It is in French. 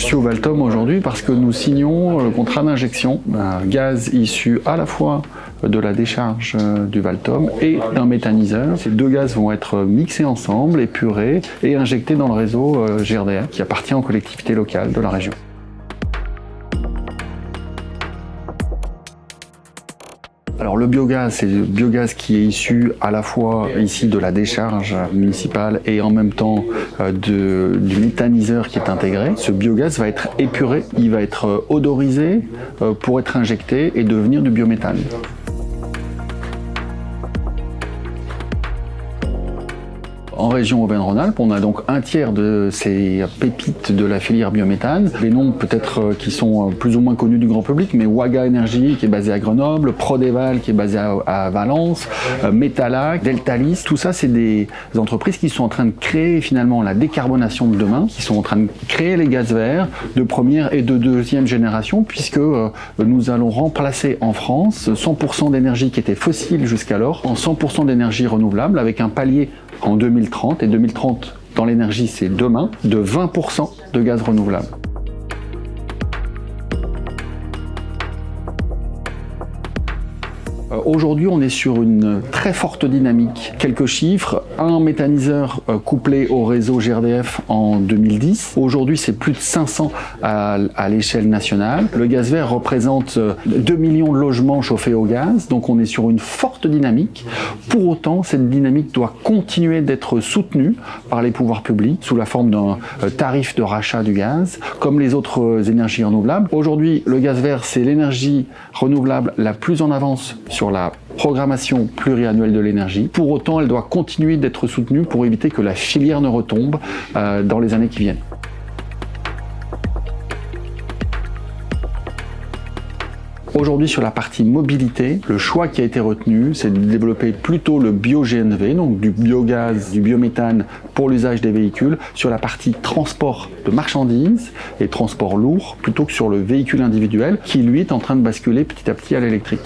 Je suis au Valtom aujourd'hui parce que nous signons le contrat d'injection d'un gaz issu à la fois de la décharge du Valtom et d'un méthaniseur. Ces deux gaz vont être mixés ensemble, épurés et injectés dans le réseau GRDF qui appartient aux collectivités locales de la région. Alors le biogaz, c'est le biogaz qui est issu à la fois ici de la décharge municipale et en même temps du méthaniseur qui est intégré. Ce biogaz va être épuré, il va être odorisé pour être injecté et devenir du biométhane. En région Auvergne-Rhône-Alpes, on a donc un tiers de ces pépites de la filière biométhane. Les noms peut-être qui sont plus ou moins connus du grand public, mais Waga Energy qui est basé à Grenoble, Prodeval qui est basé à Valence, Metalac, Deltalis, tout ça c'est des entreprises qui sont en train de créer finalement la décarbonation de demain, qui sont en train de créer les gaz verts de première et de deuxième génération, puisque nous allons remplacer en France 100% d'énergie qui était fossile jusqu'alors en 100% d'énergie renouvelable avec un palier en 2030, et 2030 dans l'énergie c'est demain, de 20% de gaz renouvelable. Aujourd'hui, on est sur une très forte dynamique. Quelques chiffres, un méthaniseur couplé au réseau GRDF en 2010. Aujourd'hui, c'est plus de 500 à l'échelle nationale. Le gaz vert représente 2 millions de logements chauffés au gaz, donc on est sur une forte dynamique. Pour autant, cette dynamique doit continuer d'être soutenue par les pouvoirs publics sous la forme d'un tarif de rachat du gaz, comme les autres énergies renouvelables. Aujourd'hui, le gaz vert, c'est l'énergie renouvelable la plus en avance sur la programmation pluriannuelle de l'énergie. Pour autant, elle doit continuer d'être soutenue pour éviter que la filière ne retombe dans les années qui viennent. Aujourd'hui, sur la partie mobilité, le choix qui a été retenu, c'est de développer plutôt le bio-GNV, donc du biogaz, du biométhane pour l'usage des véhicules, sur la partie transport de marchandises et transport lourd, plutôt que sur le véhicule individuel, qui lui est en train de basculer petit à petit à l'électrique.